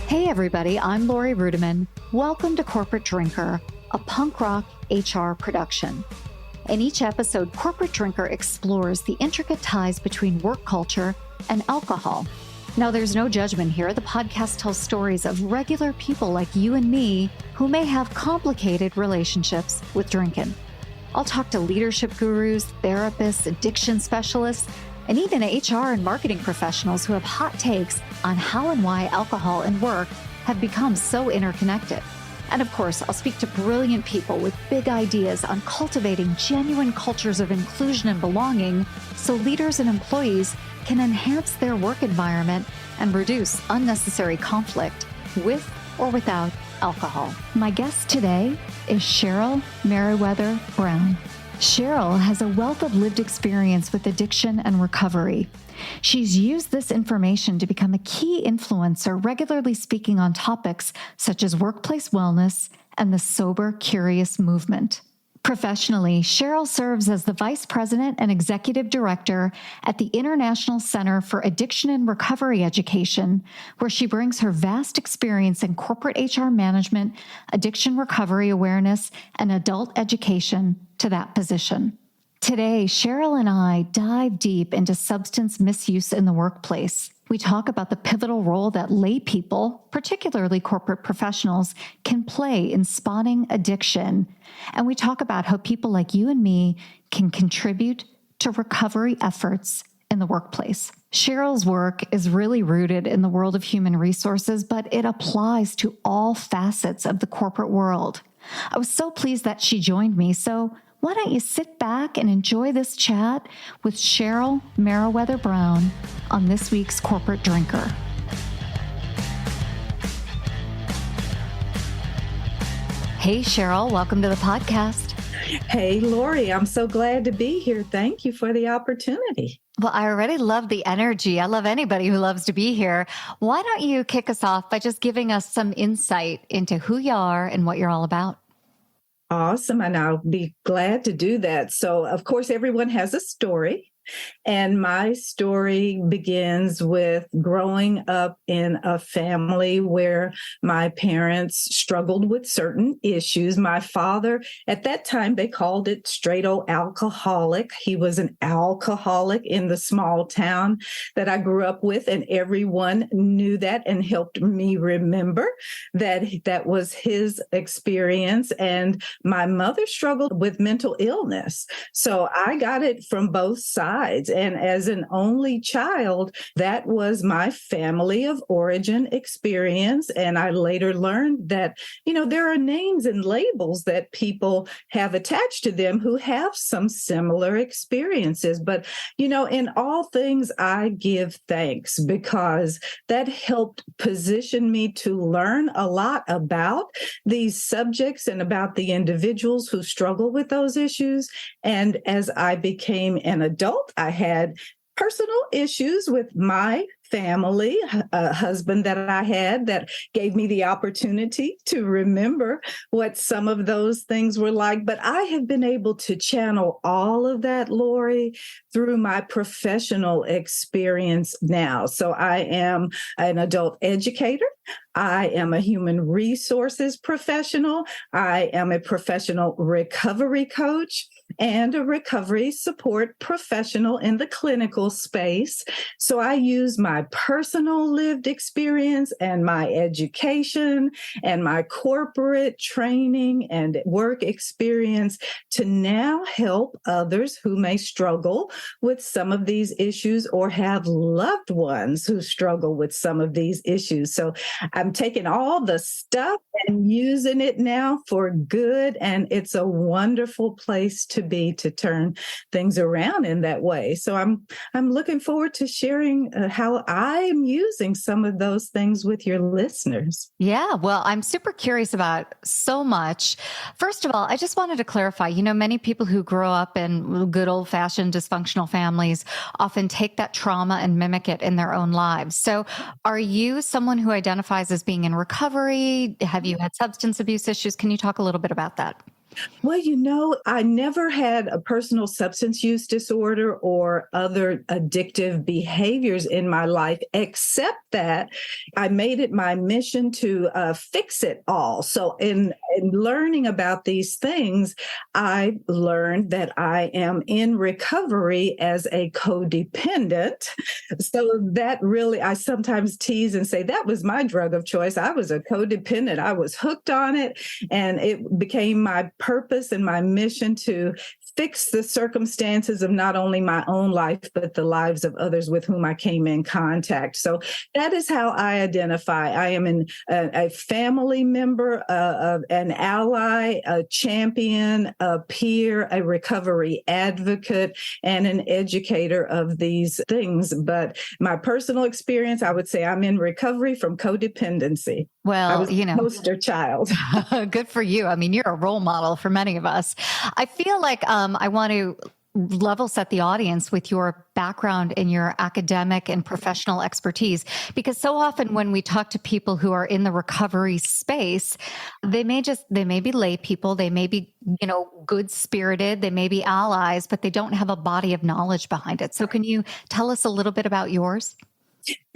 Hey everybody, I'm Lori Rudiman. Welcome to Corporate Drinker, a punk rock HR production. In each episode, Corporate Drinker explores the intricate ties between work culture and alcohol. Now, there's no judgment here. The podcast tells stories of regular people like you and me who may have complicated relationships with drinking. I'll talk to leadership gurus, therapists, addiction specialists, and even HR and marketing professionals who have hot takes on how and why alcohol and work have become so interconnected. And of course, I'll speak to brilliant people with big ideas on cultivating genuine cultures of inclusion and belonging so leaders and employees can enhance their work environment and reduce unnecessary conflict with or without alcohol. My guest today is Cheryl Merriwether Brown. Cheryl has a wealth of lived experience with addiction and recovery. She's used this information to become a key influencer, regularly speaking on topics such as workplace wellness and the sober, curious movement. Professionally, Cheryl serves as the Vice President and Executive Director at the International Center for Addiction and Recovery Education, where she brings her vast experience in corporate HR management, addiction recovery awareness, and adult education to that position. Today, Cheryl and I dive deep into substance misuse in the workplace. We talk about the pivotal role that lay people, particularly corporate professionals, can play in spotting addiction. And we talk about how people like you and me can contribute to recovery efforts in the workplace. Cheryl's work is really rooted in the world of human resources, but it applies to all facets of the corporate world. I was so pleased that she joined me, so why don't you sit back and enjoy this chat with Cheryl Merriwether Brown on this week's Corporate Drinker. Hey, Cheryl, welcome to the podcast. Hey, Lori, I'm so glad to be here. Thank you for the opportunity. Well, I already love the energy. I love anybody who loves to be here. Why don't you kick us off by just giving us some insight into who you are and what you're all about? Awesome. And I'll be glad to do that. So, of course, everyone has a story. And my story begins with growing up in a family where my parents struggled with certain issues. My father, at that time, they called it straight old alcoholic. He was an alcoholic in the small town that I grew up with, and everyone knew that and helped me remember that that was his experience. And my mother struggled with mental illness. So I got it from both sides. And as an only child, that was my family of origin experience. And I later learned that, there are names and labels that people have attached to them who have some similar experiences. But, in all things, I give thanks because that helped position me to learn a lot about these subjects and about the individuals who struggle with those issues. And as I became an adult, I had personal issues with my family, a husband that I had that gave me the opportunity to remember what some of those things were like. But I have been able to channel all of that, Lori, through my professional experience now. So I am an adult educator. I am a human resources professional. I am a professional recovery coach and a recovery support professional in the clinical space. So I use my personal lived experience and my education and my corporate training and work experience to now help others who may struggle with some of these issues or have loved ones who struggle with some of these issues. So I'm taking all the stuff and using it now for good. And it's a wonderful place to be, to turn things around in that way. So I'm looking forward to sharing how I am using some of those things with your listeners. Yeah, well, I'm super curious about so much. First of all, I just wanted to clarify, many people who grow up in good old-fashioned dysfunctional families often take that trauma and mimic it in their own lives. So are you someone who identifies as being in recovery? Have you had substance abuse issues? Can you talk a little bit about that? Well, I never had a personal substance use disorder or other addictive behaviors in my life, except that I made it my mission to fix it all. So, in learning about these things, I learned that I am in recovery as a codependent. So, that really, I sometimes tease and say that was my drug of choice. I was a codependent, I was hooked on it, and it became my purpose and my mission to fix the circumstances of not only my own life, but the lives of others with whom I came in contact. So that is how I identify. I am a family member, an ally, a champion, a peer, a recovery advocate, and an educator of these things. But my personal experience, I would say I'm in recovery from codependency. I Well, was a poster child. good for you. I mean, you're a role model for many of us. I feel like I want to level set the audience with your background and your academic and professional expertise, because so often when we talk to people who are in the recovery space, they may be lay people, they may be, good spirited, they may be allies, but they don't have a body of knowledge behind it. So can you tell us a little bit about yours?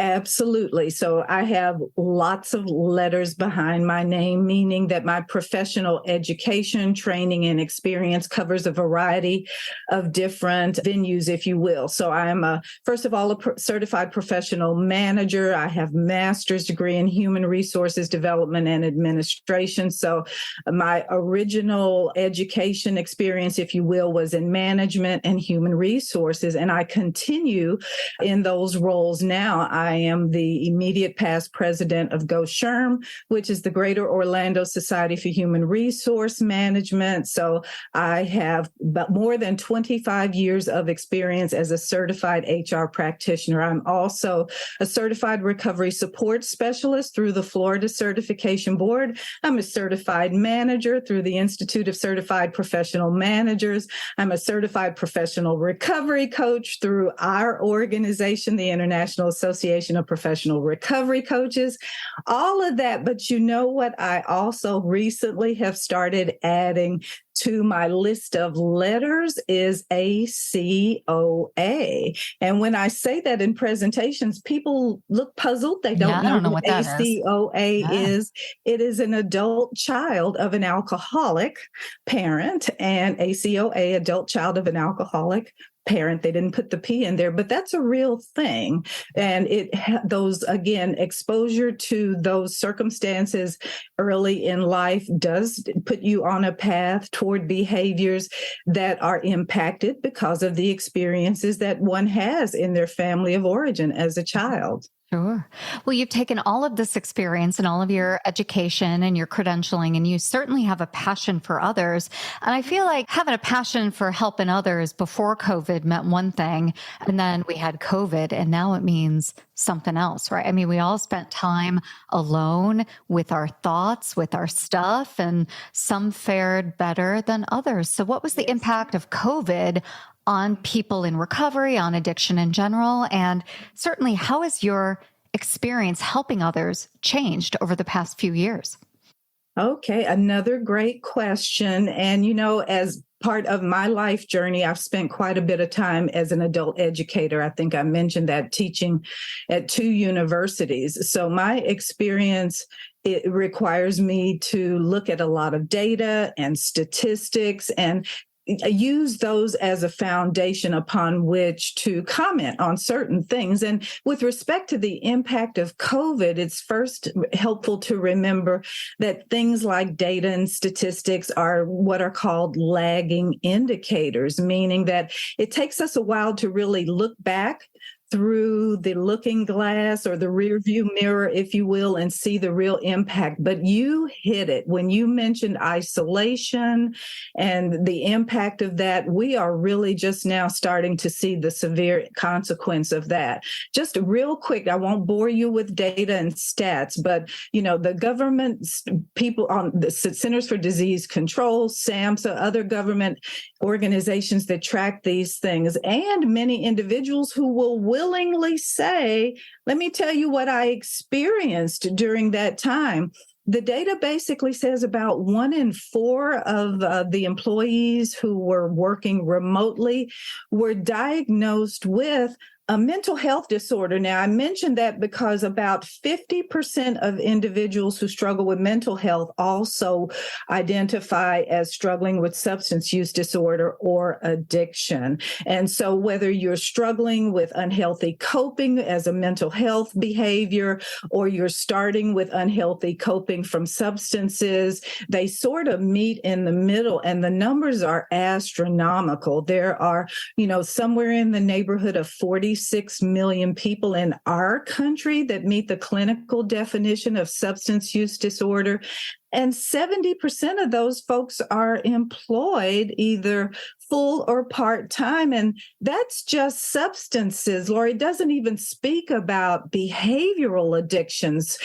Absolutely. So I have lots of letters behind my name, meaning that my professional education, training, and experience covers a variety of different venues, if you will. So I'm first of all, a certified professional manager. I have master's degree in human resources development and administration. So my original education experience, if you will, was in management and human resources. And I continue in those roles now. I am the immediate past president of GoSherm, which is the Greater Orlando Society for Human Resource Management. So I have about more than 25 years of experience as a certified HR practitioner. I'm also a certified recovery support specialist through the Florida Certification Board. I'm a certified manager through the Institute of Certified Professional Managers. I'm a certified professional recovery coach through our organization, the International Association of Professional Recovery Coaches, all of that. But you know what? I also recently have started adding to my list of letters is ACOA. And when I say that in presentations, people look puzzled. They don't know what ACOA is. It is an adult child of an alcoholic parent, and ACOA, adult child of an alcoholic parent. They didn't put the P in there, but that's a real thing. And those, again, exposure to those circumstances early in life does put you on a path toward behaviors that are impacted because of the experiences that one has in their family of origin as a child. Sure. Well, you've taken all of this experience and all of your education and your credentialing, and you certainly have a passion for others. And I feel like having a passion for helping others before COVID meant one thing, and then we had COVID, and now it means something else, right? I mean, we all spent time alone with our thoughts, with our stuff, and some fared better than others. So what was the impact of COVID on people in recovery, on addiction in general? And certainly, how has your experience helping others changed over the past few years? Okay, another great question. And, as part of my life journey, I've spent quite a bit of time as an adult educator. I think I mentioned that, teaching at 2 universities. So my experience, it requires me to look at a lot of data and statistics and use those as a foundation upon which to comment on certain things. And with respect to the impact of COVID, it's first helpful to remember that things like data and statistics are what are called lagging indicators, meaning that it takes us a while to really look back through the looking glass or the rear view mirror, if you will, and see the real impact. But you hit it when you mentioned isolation and the impact of that. We are really just now starting to see the severe consequence of that. Just real quick, I won't bore you with data and stats, but the government people on the Centers for Disease Control, SAMHSA, other government organizations that track these things, and many individuals who will willingly say, let me tell you what I experienced during that time. the data basically says about 1 in 4 of the employees who were working remotely were diagnosed with a mental health disorder. Now, I mentioned that because about 50% of individuals who struggle with mental health also identify as struggling with substance use disorder or addiction. And so whether you're struggling with unhealthy coping as a mental health behavior, or you're starting with unhealthy coping from substances, they sort of meet in the middle, and the numbers are astronomical. There are, somewhere in the neighborhood of 46 million people in our country that meet the clinical definition of substance use disorder. And 70% of those folks are employed either full or part-time. And that's just substances. Lori doesn't even speak about behavioral addictions,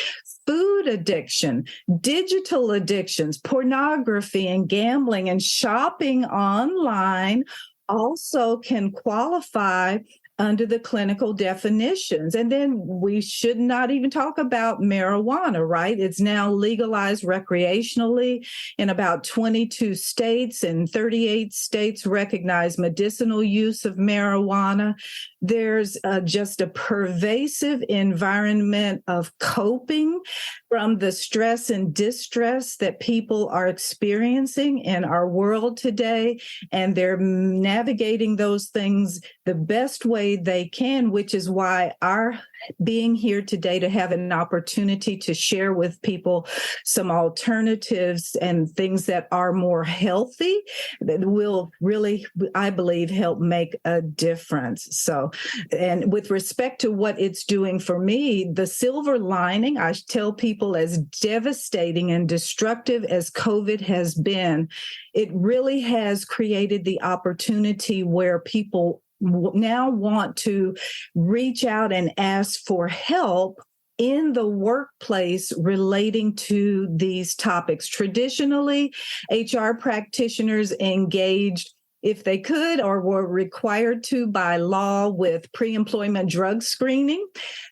food addiction, digital addictions, pornography and gambling and shopping online also can qualify under the clinical definitions. And then we should not even talk about marijuana, right? It's now legalized recreationally in about 22 states, and 38 states recognize medicinal use of marijuana. There's just a pervasive environment of coping from the stress and distress that people are experiencing in our world today. And they're navigating those things the best way they can, which is why our being here today to have an opportunity to share with people some alternatives and things that are more healthy that will really, I believe, help make a difference. So, and with respect to what it's doing for me, the silver lining, I tell people, as devastating and destructive as COVID has been, it really has created the opportunity where people now want to reach out and ask for help in the workplace relating to these topics. Traditionally, HR practitioners engaged, if they could or were required to by law, with pre-employment drug screening.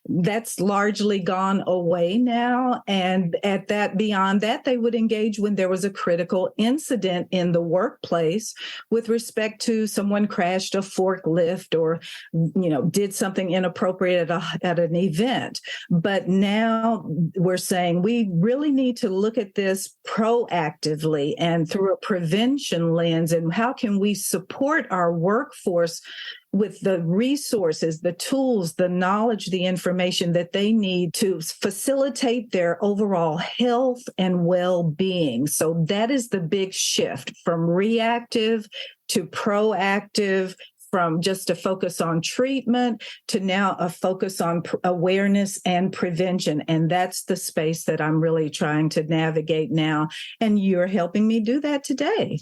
That's largely gone away now. And beyond that, they would engage when there was a critical incident in the workplace with respect to someone crashed a forklift or, did something inappropriate at an event. But now we're saying we really need to look at this proactively and through a prevention lens. And how can we support our workforce with the resources, the tools, the knowledge, the information that they need to facilitate their overall health and well-being. So that is the big shift from reactive to proactive, from just a focus on treatment to now a focus on awareness and prevention. And that's the space that I'm really trying to navigate now. And you're helping me do that today.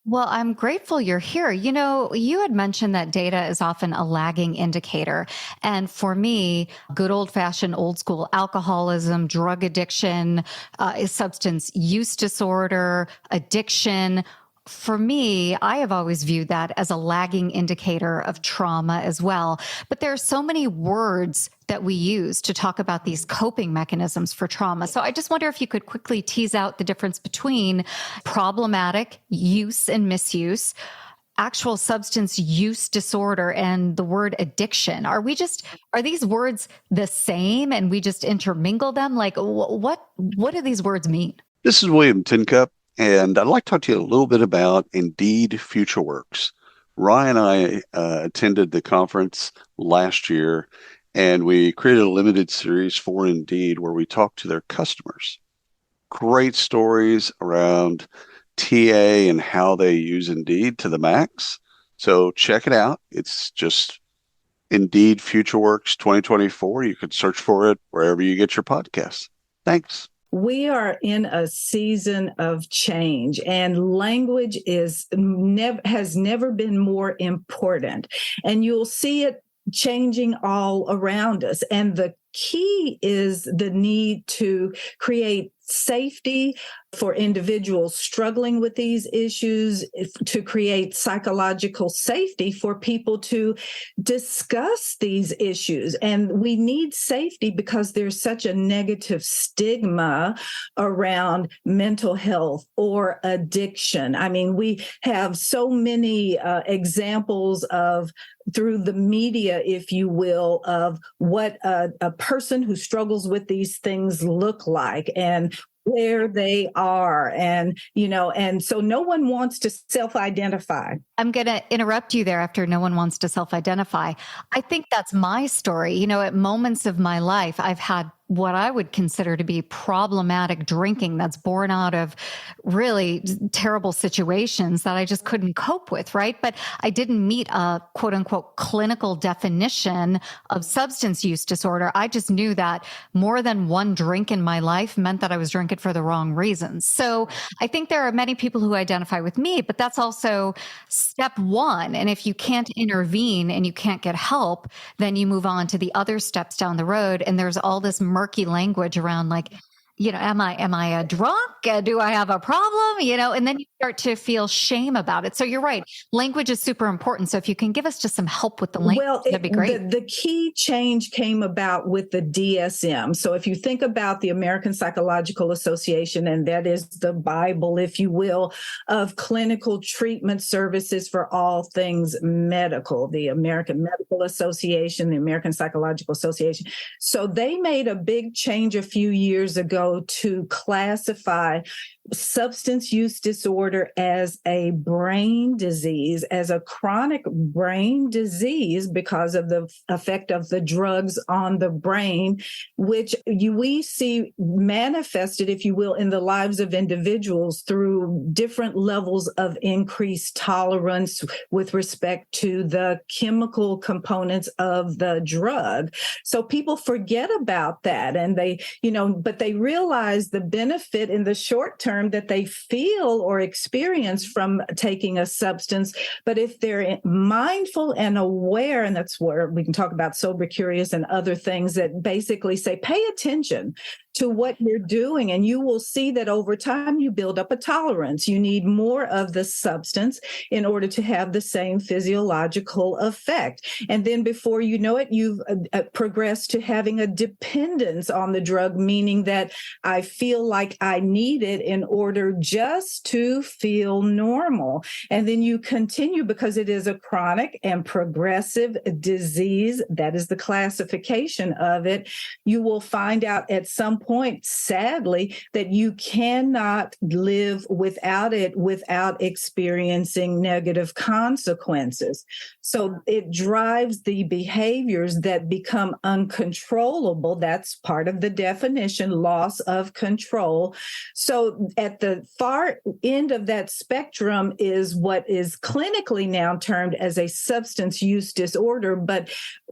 Well, I'm grateful you're here. You had mentioned that data is often a lagging indicator. And for me, good old fashioned, old school alcoholism, drug addiction, substance use disorder, addiction. For me, I have always viewed that as a lagging indicator of trauma as well. But there are so many words that we use to talk about these coping mechanisms for trauma. So I just wonder if you could quickly tease out the difference between problematic use and misuse, actual substance use disorder, and the word addiction. Are these words the same and we just intermingle them? Like, what do these words mean? This is William Tincup. And I'd like to talk to you a little bit about Indeed FutureWorks. Ryan and I attended the conference last year, and we created a limited series for Indeed where we talked to their customers. Great stories around TA and how they use Indeed to the max. So check it out. It's just Indeed FutureWorks 2024. You could search for it wherever you get your podcasts. Thanks. We are in a season of change, and language has never been more important. And you'll see it changing all around us. And the key is the need to create safety for individuals struggling with these issues, to create psychological safety for people to discuss these issues. And we need safety because there's such a negative stigma around mental health or addiction. I mean, we have so many examples of, through the media, if you will, of what a person who struggles with these things look like and where they are. And, and so no one wants to self-identify. I'm going to interrupt you there after no one wants to self-identify. I think that's my story. At moments of my life, I've had what I would consider to be problematic drinking that's born out of really terrible situations that I just couldn't cope with, right? But I didn't meet a quote unquote clinical definition of substance use disorder. I just knew that more than one drink in my life meant that I was drinking for the wrong reasons. So I think there are many people who identify with me, but that's also step one. And if you can't intervene and you can't get help, then you move on to the other steps down the road. And there's all this murky language around like, am I a drunk? Do I have a problem? And then you start to feel shame about it. So you're right. Language is super important. So if you can give us just some help with the language, that'd be great. The key change came about with the DSM. So if you think about the American Psychological Association, and that is the Bible, if you will, of clinical treatment services for all things medical, the American Medical Association, the American Psychological Association. So they made a big change a few years ago to classify substance use disorder as a brain disease, as a chronic brain disease because of the effect of the drugs on the brain, which we see manifested, if you will, in the lives of individuals through different levels of increased tolerance with respect to the chemical components of the drug. So people forget about that, and but they realize the benefit in the short term that they feel or experience from taking a substance. But if they're mindful and aware, and that's where we can talk about sober curious and other things that basically say, pay attention to what you're doing, and you will see that over time you build up a tolerance. You need more of the substance in order to have the same physiological effect. And then before you know it, you've progressed to having a dependence on the drug, meaning that I feel like I need it in order just to feel normal. And then you continue because it is a chronic and progressive disease. That is the classification of it. You will find out at some point, sadly, that you cannot live without it without experiencing negative consequences. So it drives the behaviors that become uncontrollable. That's part of the definition, loss of control. So at the far end of that spectrum is what is clinically now termed as a substance use disorder. But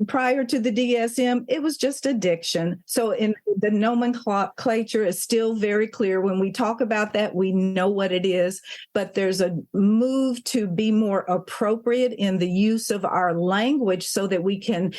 prior to the DSM, it was just addiction. So in the nomenclature is still very clear. When we talk about that, we know what it is, but there's a move to be more appropriate in the use of our language so that we can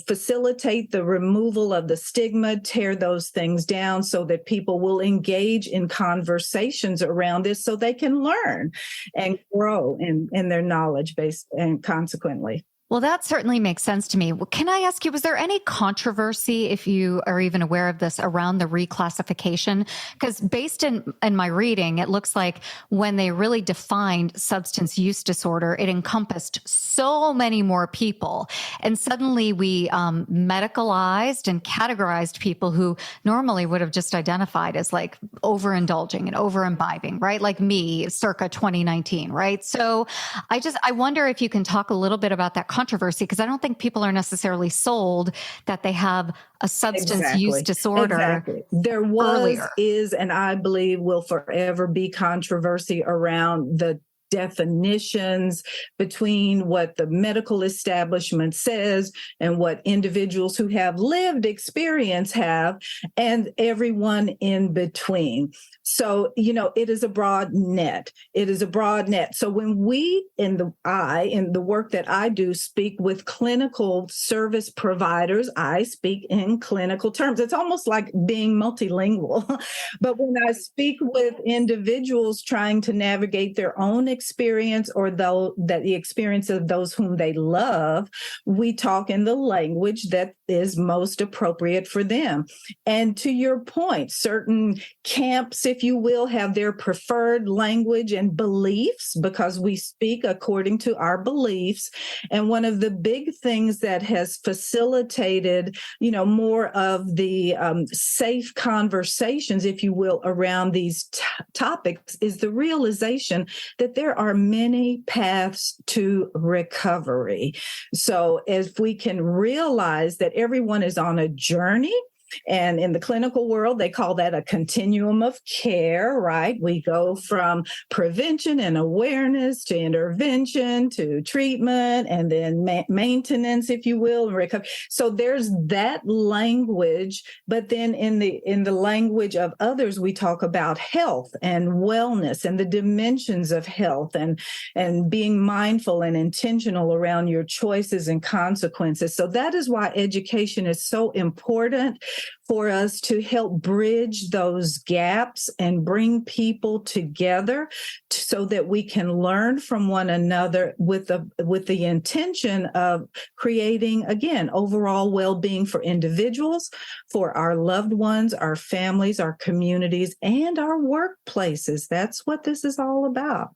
facilitate the removal of the stigma, tear those things down so that people will engage in conversations around this so they can learn and grow in their knowledge base and consequently. Well, that certainly makes sense to me. Well, can I ask you, was there any controversy, if you are even aware of this, around the reclassification? Because based in my reading, it looks like when they really defined substance use disorder, it encompassed so many more people. And suddenly we medicalized and categorized people who normally would have just identified as like overindulging and over-imbibing, right? Like me, circa 2019, right? So I wonder if you can talk a little bit about that controversy, because I don't think people are necessarily sold that they have a substance use disorder. Exactly. There was, earlier. is, and I believe will forever be controversy around the definitions between what the medical establishment says and what individuals who have lived experience have, and everyone in between. So, it is a broad net. It is a broad net. So when we in the work that I do speak with clinical service providers, I speak in clinical terms. It's almost like being multilingual. But when I speak with individuals trying to navigate their own experience or the experience of those whom they love, we talk in the language that is most appropriate for them. And to your point, certain camps, if you will, have their preferred language and beliefs because we speak according to our beliefs. And one of the big things that has facilitated, more of the safe conversations, if you will, around these topics is the realization that there are many paths to recovery. So if we can realize that everyone is on a journey, and in the clinical world, they call that a continuum of care, right? We go from prevention and awareness to intervention to treatment and then maintenance, if you will, and recovery. So there's that language, but then in the language of others, we talk about health and wellness and the dimensions of health and being mindful and intentional around your choices and consequences. So that is why education is so important for us to help bridge those gaps and bring people together so that we can learn from one another with the intention of creating, again, overall well-being for individuals, for our loved ones, our families, our communities, and our workplaces. That's what this is all about.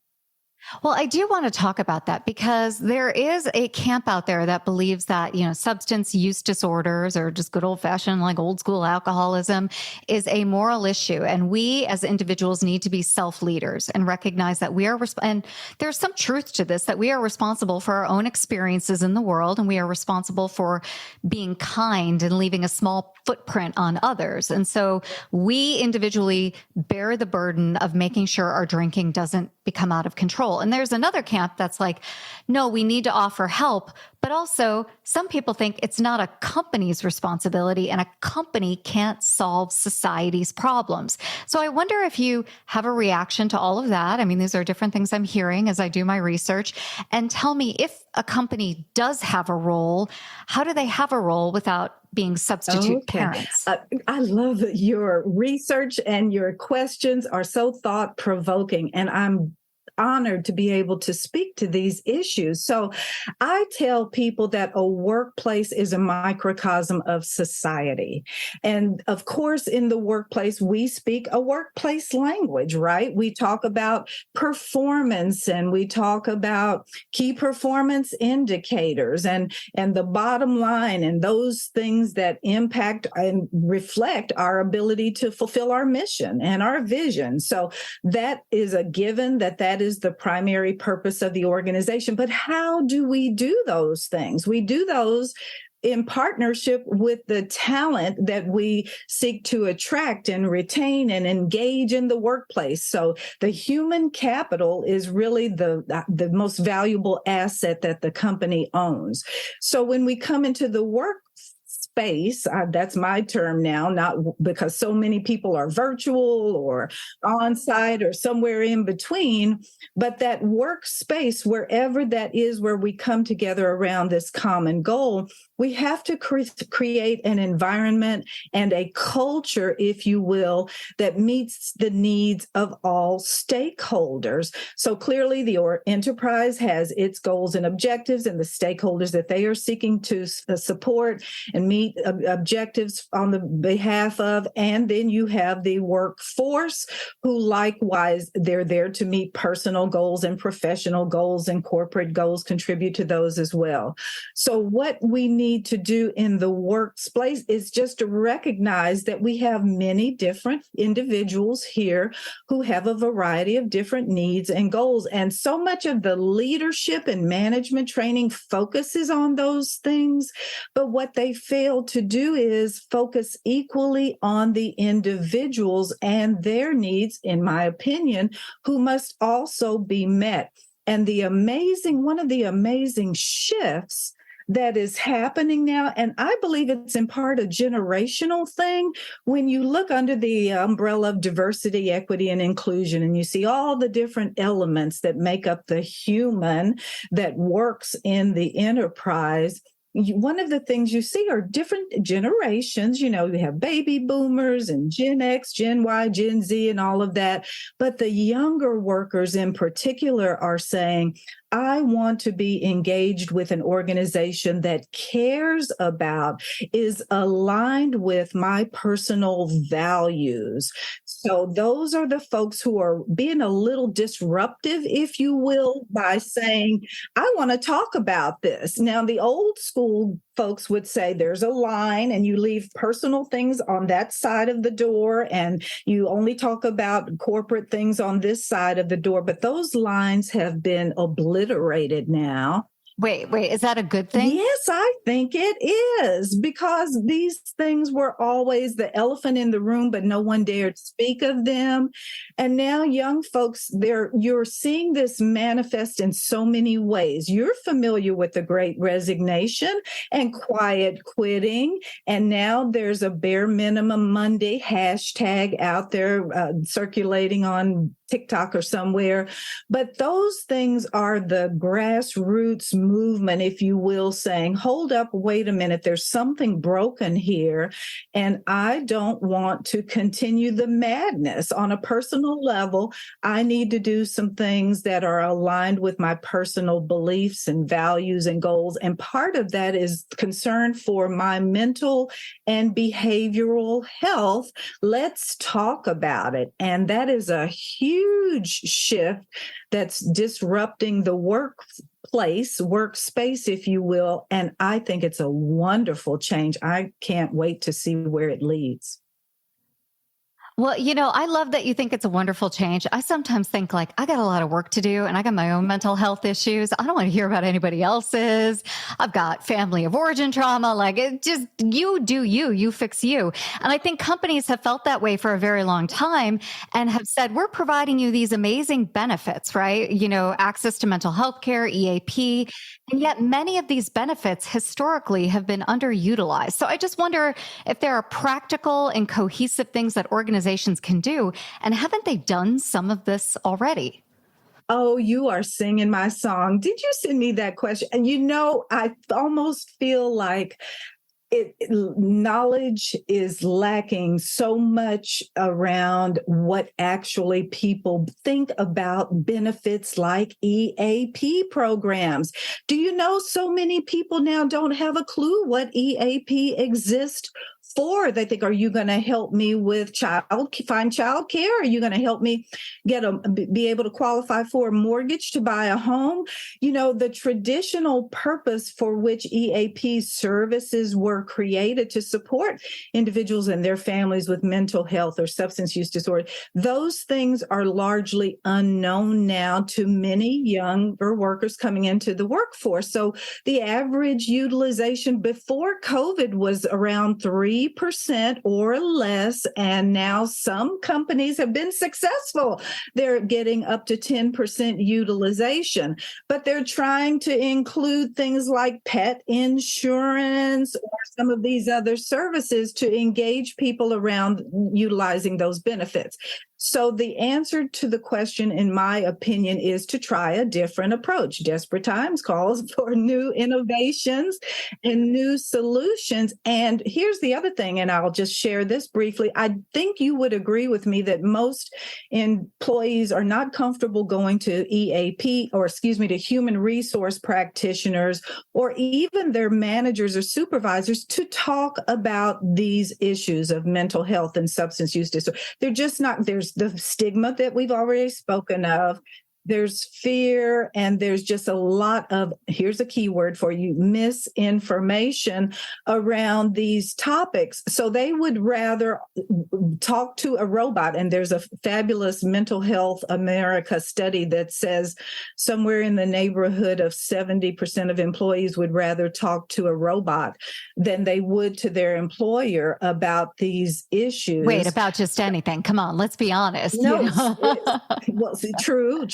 Well, I do want to talk about that because there is a camp out there that believes that, substance use disorders or just good old fashioned, like old school alcoholism is a moral issue. And we as individuals need to be self-leaders and recognize that we are, and there's some truth to this, that we are responsible for our own experiences in the world. And we are responsible for being kind and leaving a small footprint on others. And so we individually bear the burden of making sure our drinking doesn't become out of control. And there's another camp that's like, no, we need to offer help. But also some people think it's not a company's responsibility and a company can't solve society's problems. So I wonder if you have a reaction to all of that. I mean, these are different things I'm hearing as I do my research. And tell me, if a company does have a role, how do they have a role without being substitute parents? I love your research, and your questions are so thought-provoking, and I'm honored to be able to speak to these issues. So I tell people that a workplace is a microcosm of society. And of course, in the workplace, we speak a workplace language, right? We talk about performance and we talk about key performance indicators and the bottom line and those things that impact and reflect our ability to fulfill our mission and our vision. So that is a given, that is the primary purpose of the organization. But how do we do those things? We do those in partnership with the talent that we seek to attract and retain and engage in the workplace. So the human capital is really the most valuable asset that the company owns. So when we come into the work space, that's my term now, not because so many people are virtual or on site or somewhere in between, but that workspace, wherever that is, where we come together around this common goal, we have to create an environment and a culture, if you will, that meets the needs of all stakeholders. So clearly the enterprise has its goals and objectives and the stakeholders that they are seeking to support and meet objectives on the behalf of. And then you have the workforce, who likewise, they're there to meet personal goals and professional goals and corporate goals, contribute to those as well. So what we need need to do in the workplace is just to recognize that we have many different individuals here who have a variety of different needs and goals. And so much of the leadership and management training focuses on those things. But what they fail to do is focus equally on the individuals and their needs, in my opinion, who must also be met. And one of the amazing shifts that is happening now, and I believe it's in part a generational thing, when you look under the umbrella of diversity, equity, and inclusion, and you see all the different elements that make up the human that works in the enterprise. One of the things you see are different generations. You have baby boomers and Gen X, Gen Y, Gen Z, and all of that. But the younger workers in particular are saying, I want to be engaged with an organization that cares about, is aligned with my personal values. So those are the folks who are being a little disruptive, if you will, by saying, I want to talk about this. Now, the old school folks would say there's a line and you leave personal things on that side of the door and you only talk about corporate things on this side of the door. But those lines have been obliterated now. Wait, is that a good thing? Yes, I think it is, because these things were always the elephant in the room, but no one dared speak of them. And now young folks, you're seeing this manifest in so many ways. You're familiar with the Great Resignation and quiet quitting. And now there's a bare minimum Monday hashtag out there circulating on TikTok or somewhere. But those things are the grassroots movement, if you will, saying, hold up, wait a minute, there's something broken here. And I don't want to continue the madness. On a personal level, I need to do some things that are aligned with my personal beliefs and values and goals. And part of that is concern for my mental and behavioral health. Let's talk about it. And that is a huge shift that's disrupting the workspace, if you will. And I think it's a wonderful change. I can't wait to see where it leads. Well, I love that you think it's a wonderful change. I sometimes think I got a lot of work to do and I got my own mental health issues. I don't want to hear about anybody else's. I've got family of origin trauma. It just, you do you fix you. And I think companies have felt that way for a very long time and have said, we're providing you these amazing benefits, right? Access to mental health care, EAP. And yet many of these benefits historically have been underutilized. So I just wonder if there are practical and cohesive things that organizations can do. And haven't they done some of this already? Oh, you are singing my song. Did you send me that question? And I almost feel like knowledge is lacking so much around what actually people think about benefits like EAP programs. Do you know so many people now don't have a clue what EAP exists for? They think, are you going to help me with find child care? Are you going to help me be able to qualify for a mortgage to buy a home? The traditional purpose for which EAP services were created to support individuals and their families with mental health or substance use disorder, those things are largely unknown now to many younger workers coming into the workforce. So the average utilization before COVID was around 3% or less. And now some companies have been successful. They're getting up to 10% utilization, but they're trying to include things like pet insurance or some of these other services to engage people around utilizing those benefits. So the answer to the question, in my opinion, is to try a different approach. Desperate times calls for new innovations and new solutions. And here's the other thing, and I'll just share this briefly. I think you would agree with me that most employees are not comfortable going to to human resource practitioners or even their managers or supervisors to talk about these issues of mental health and substance use disorder. They're just not, there's the stigma that we've already spoken of. There's fear, and there's just a lot of, here's a key word for you, misinformation around these topics. So they would rather talk to a robot. And there's a fabulous Mental Health America study that says somewhere in the neighborhood of 70% of employees would rather talk to a robot than they would to their employer about these issues. Wait, about just anything. Come on, let's be honest. No, well, true.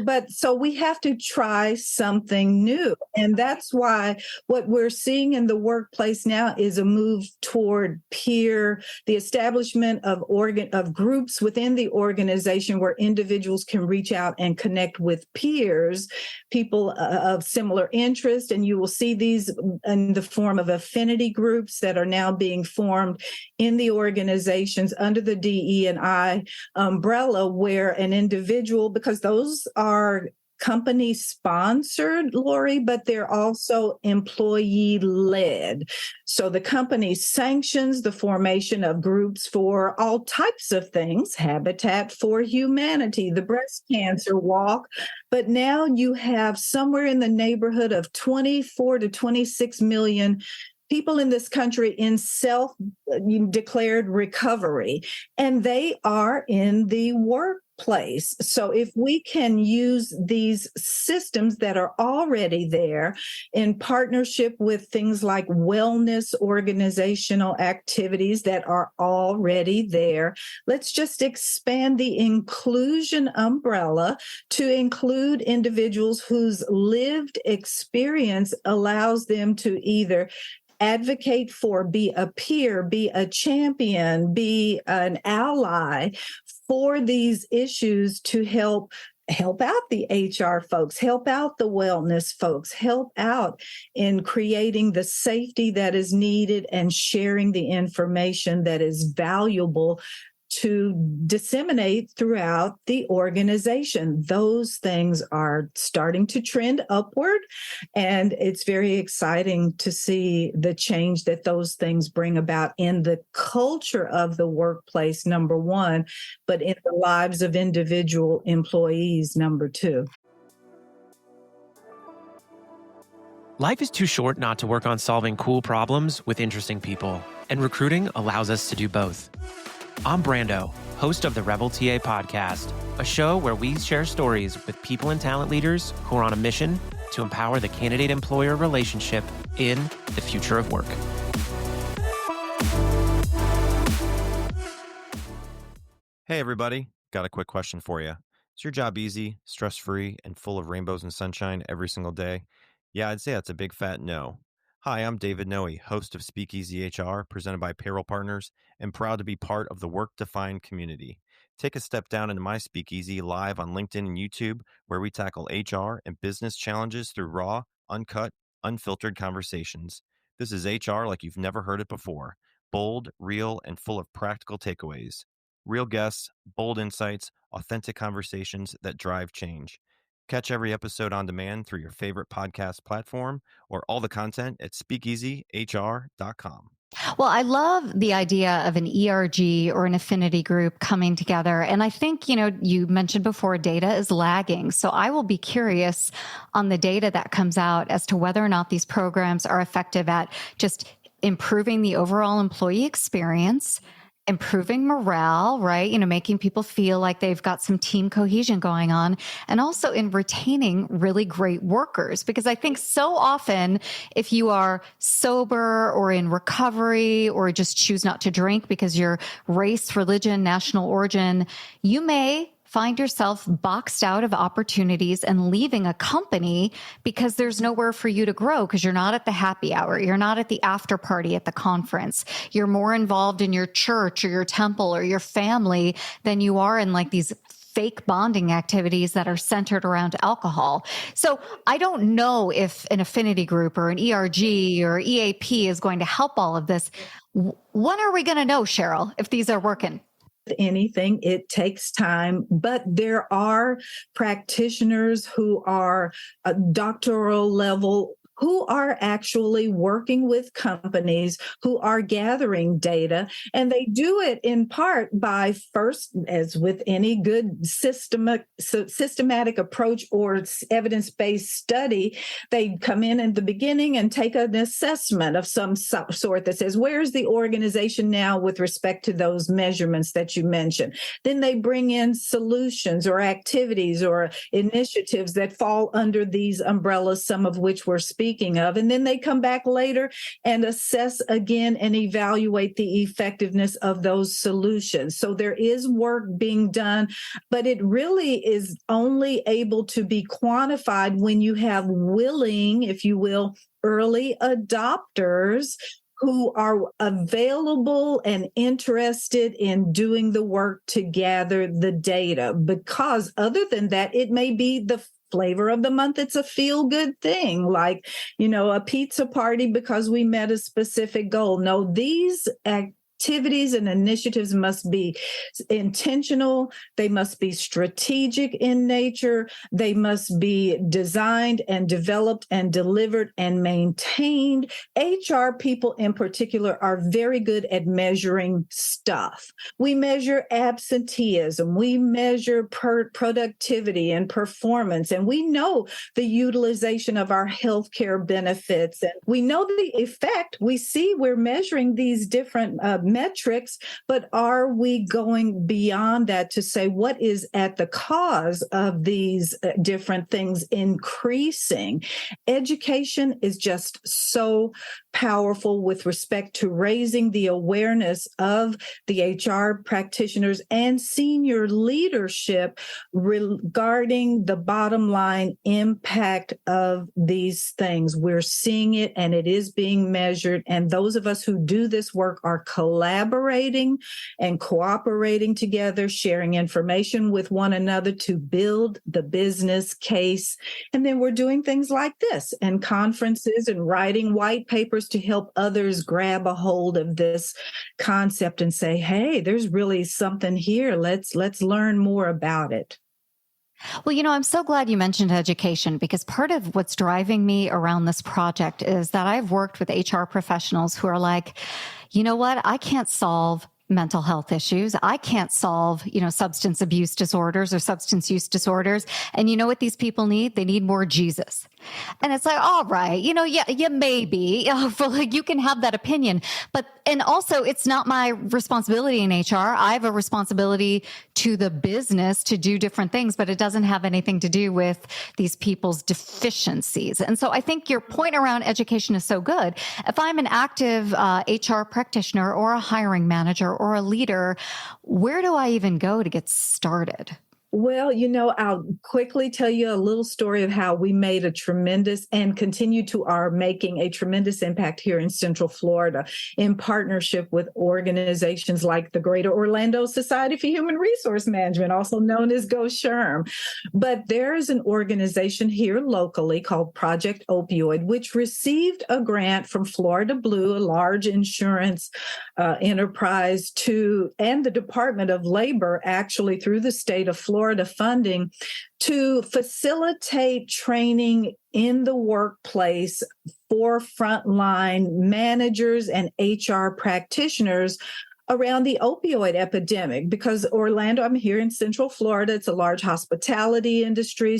But so we have to try something new. And that's why what we're seeing in the workplace now is a move toward the establishment of groups within the organization where individuals can reach out and connect with peers, people of similar interest. And you will see these in the form of affinity groups that are now being formed in the organizations under the DE&I umbrella, where an individual, because those are company sponsored, Lori, but they're also employee led. So the company sanctions the formation of groups for all types of things, Habitat for Humanity, the breast cancer walk. But now you have somewhere in the neighborhood of 24 to 26 million people in this country in self-declared recovery, and they are in the workplace. So if we can use these systems that are already there in partnership with things like wellness organizational activities that are already there, let's just expand the inclusion umbrella to include individuals whose lived experience allows them to either advocate for, be a peer, be a champion, be an ally for these issues to help out the HR folks, help out the wellness folks, help out in creating the safety that is needed and sharing the information that is valuable to disseminate throughout the organization. Those things are starting to trend upward, and it's very exciting to see the change that those things bring about in the culture of the workplace, number one, but in the lives of individual employees, number two. Life is too short not to work on solving cool problems with interesting people, and recruiting allows us to do both. I'm Brando, host of the Rebel TA podcast, a show where we share stories with people and talent leaders who are on a mission to empower the candidate-employer relationship in the future of work. Hey, everybody. Got a quick question for you. Is your job easy, stress-free, and full of rainbows and sunshine every single day? Yeah, I'd say that's a big fat no. Hi, I'm David Noe, host of Speakeasy HR, presented by Payroll Partners, and proud to be part of the Work-Defined community. Take a step down into my Speakeasy live on LinkedIn and YouTube, where we tackle HR and business challenges through raw, uncut, unfiltered conversations. This is HR like you've never heard it before. Bold, real, and full of practical takeaways. Real guests, bold insights, authentic conversations that drive change. Catch every episode on demand through your favorite podcast platform or all the content at speakeasyhr.com. Well, I love the idea of an ERG or an affinity group coming together. And I think, you mentioned before data is lagging. So I will be curious on the data that comes out as to whether or not these programs are effective at just improving the overall employee experience, improving morale, right? Making people feel like they've got some team cohesion going on, and also in retaining really great workers. Because I think so often, if you are sober or in recovery or just choose not to drink because your race, religion, national origin, you may find yourself boxed out of opportunities and leaving a company because there's nowhere for you to grow, because you're not at the happy hour. You're not at the after party at the conference. You're more involved in your church or your temple or your family than you are in like these fake bonding activities that are centered around alcohol. So I don't know if an affinity group or an ERG or EAP is going to help all of this. When are we going to know, Cheryl, if these are working? Anything, it takes time, but there are practitioners who are doctoral level who are actually working with companies who are gathering data. And they do it in part by first, as with any good systematic approach or evidence-based study, they come in the beginning and take an assessment of some sort that says, where's the organization now with respect to those measurements that you mentioned? Then they bring in solutions or activities or initiatives that fall under these umbrellas, some of which we're speaking of. And then they come back later and assess again and evaluate the effectiveness of those solutions. So there is work being done, but it really is only able to be quantified when you have willing, if you will, early adopters who are available and interested in doing the work to gather the data. Because other than that, it may be the flavor of the month. It's a feel-good thing, like, a pizza party because we met a specific goal. No, these activities and initiatives must be intentional. They must be strategic in nature. They must be designed and developed and delivered and maintained. HR people in particular are very good at measuring stuff. We measure absenteeism. We measure productivity and performance. And we know the utilization of our healthcare benefits. And we know the effect. We see we're measuring these different metrics, but are we going beyond that to say what is at the cause of these different things increasing? Education is just so powerful with respect to raising the awareness of the HR practitioners and senior leadership regarding the bottom line impact of these things. We're seeing it and it is being measured. And those of us who do this work are collaborating and cooperating together, sharing information with one another to build the business case. And then we're doing things like this and conferences and writing white papers to help others grab a hold of this concept and say, hey, there's really something here. Let's learn more about it. Well, I'm so glad you mentioned education, because part of what's driving me around this project is that I've worked with HR professionals who are like, you know what? I can't solve mental health issues. I can't solve, substance abuse disorders or substance use disorders. And you know what these people need? They need more Jesus. And it's like, all right, yeah, maybe you can have that opinion, and also it's not my responsibility in HR. I have a responsibility to the business to do different things, but it doesn't have anything to do with these people's deficiencies. And so I think your point around education is so good. If I'm an active HR practitioner or a hiring manager or a leader, where do I even go to get started? Well, I'll quickly tell you a little story of how we made a tremendous and continue to are making a tremendous impact here in Central Florida in partnership with organizations like the Greater Orlando Society for Human Resource Management, also known as Go SHRM. But there is an organization here locally called Project Opioid, which received a grant from Florida Blue, a large insurance enterprise, and the Department of Labor, actually through the state of Florida funding, to facilitate training in the workplace for frontline managers and HR practitioners around the opioid epidemic, because Orlando, I'm here in Central Florida, it's a large hospitality industry,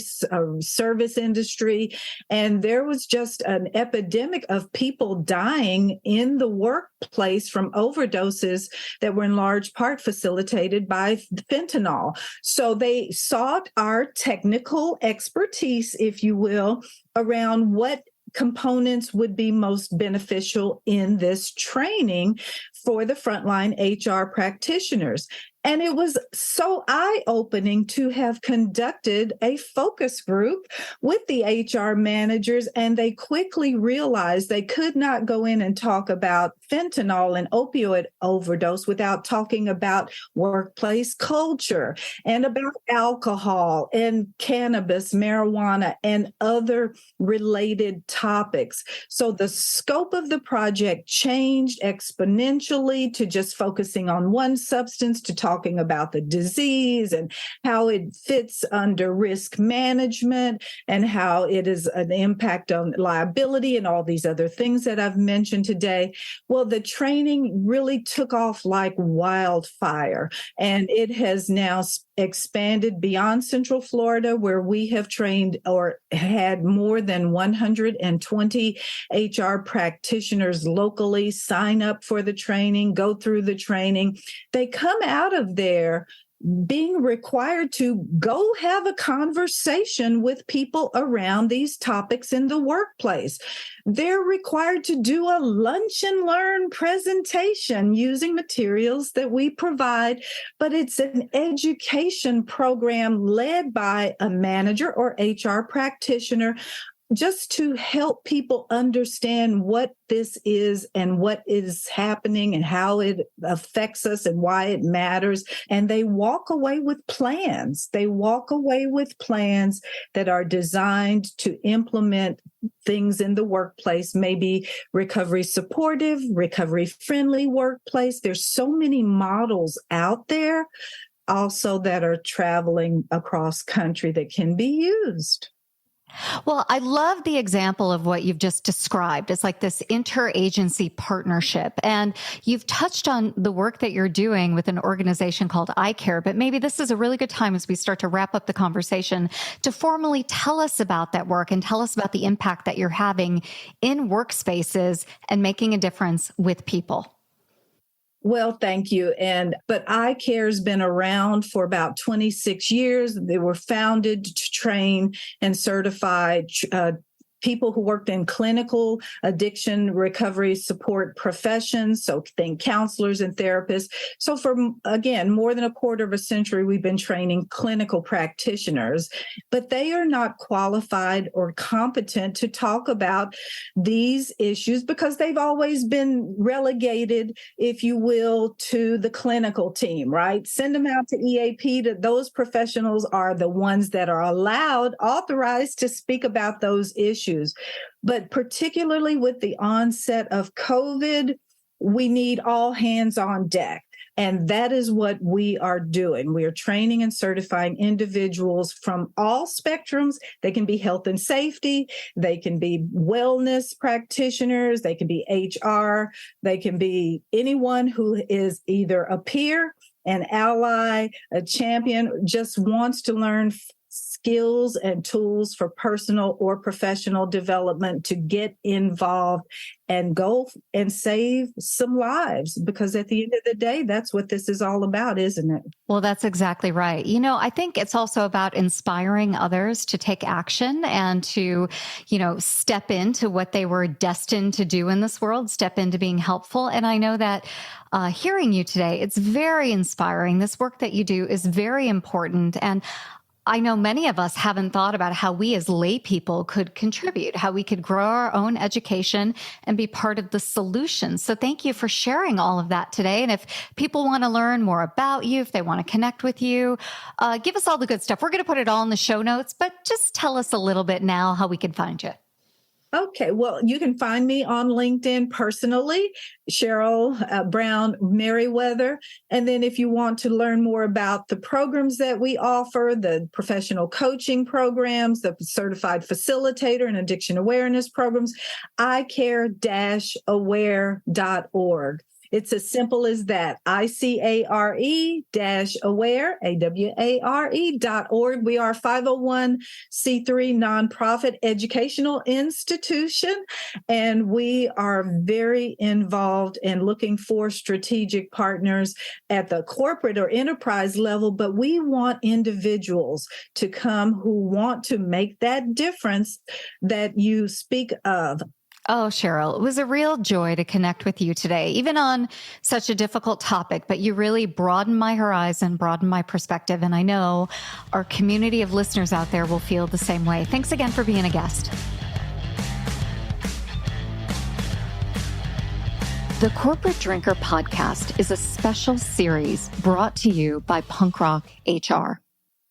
service industry, and there was just an epidemic of people dying in the workplace from overdoses that were in large part facilitated by fentanyl. So they sought our technical expertise, if you will, around what components would be most beneficial in this training for the frontline HR practitioners. And it was so eye-opening to have conducted a focus group with the HR managers, and they quickly realized they could not go in and talk about fentanyl and opioid overdose without talking about workplace culture and about alcohol and cannabis, marijuana, and other related topics. So the scope of the project changed exponentially. initially to just focusing on one substance to talking about the disease and how it fits under risk management and how it is an impact on liability and all these other things that I've mentioned today. Well, the training really took off like wildfire, and it has now expanded beyond Central Florida, where we have trained or had more than 120 HR practitioners locally sign up for the training, go through the training. They come out of there being required to go have a conversation with people around these topics in the workplace. They're required to do a lunch and learn presentation using materials that we provide, but it's an education program led by a manager or HR practitioner, just to help people understand what this is and what is happening and how it affects us and why it matters. And they walk away with plans. They walk away with plans that are designed to implement things in the workplace, maybe recovery supportive, recovery friendly workplace. There's so many models out there also that are traveling across country that can be used. Well, I love the example of what you've just described. It's like this interagency partnership. And you've touched on the work that you're doing with an organization called iCare, but maybe this is a really good time as we start to wrap up the conversation to formally tell us about that work and tell us about the impact that you're having in workspaces and making a difference with people. Well, thank you. But iCare has been around for about 26 years. They were founded to train and certify people who worked in clinical addiction recovery support professions. So think counselors and therapists. So for, again, more than a quarter of a century, we've been training clinical practitioners, but they are not qualified or competent to talk about these issues because they've always been relegated, if you will, to the clinical team, right? Send them out to EAP. Those professionals are the ones that are authorized to speak about those issues. But particularly with the onset of COVID, we need all hands on deck. And that is what we are doing. We are training and certifying individuals from all spectrums. They can be health and safety. They can be wellness practitioners. They can be HR. They can be anyone who is either a peer, an ally, a champion, just wants to learn skills and tools for personal or professional development to get involved and go and save some lives. Because at the end of the day, that's what this is all about, isn't it? Well, that's exactly right. You know, I think it's also about inspiring others to take action and to, step into what they were destined to do in this world, step into being helpful. And I know that hearing you today, it's very inspiring. This work that you do is very important. And I know many of us haven't thought about how we as lay people could contribute, how we could grow our own education and be part of the solution. So thank you for sharing all of that today. And if people want to learn more about you, if they want to connect with you, give us all the good stuff. We're going to put it all in the show notes, but just tell us a little bit now how we can find you. Okay, well, you can find me on LinkedIn personally, Cheryl Brown Merriwether. And then if you want to learn more about the programs that we offer, the professional coaching programs, the certified facilitator and addiction awareness programs, icare-aware.org. It's as simple as that. ICARE-aware, AWARE.org. We are a 501c3 nonprofit educational institution, and we are very involved in looking for strategic partners at the corporate or enterprise level, but we want individuals to come who want to make that difference that you speak of. Oh, Cheryl, it was a real joy to connect with you today, even on such a difficult topic, but you really broadened my horizon, broadened my perspective, and I know our community of listeners out there will feel the same way. Thanks again for being a guest. The Corporate Drinker Podcast is a special series brought to you by Punk Rock HR.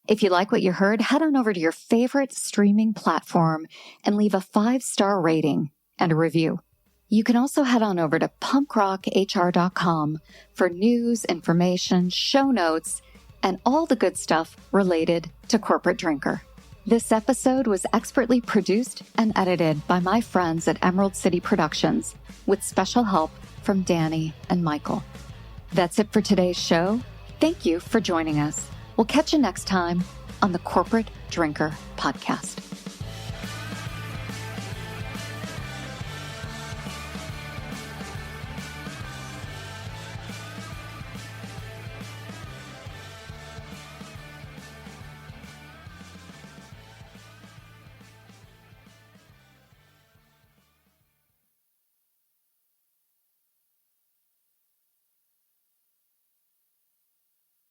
If you like what you heard, head on over to your favorite streaming platform and leave a 5-star rating and a review. You can also head on over to punkrockthr.com for news, information, show notes, and all the good stuff related to Corporate Drinker. This episode was expertly produced and edited by my friends at Emerald City Productions, with special help from Danny and Michael. That's it for today's show. Thank you for joining us. We'll catch you next time on the Corporate Drinker Podcast.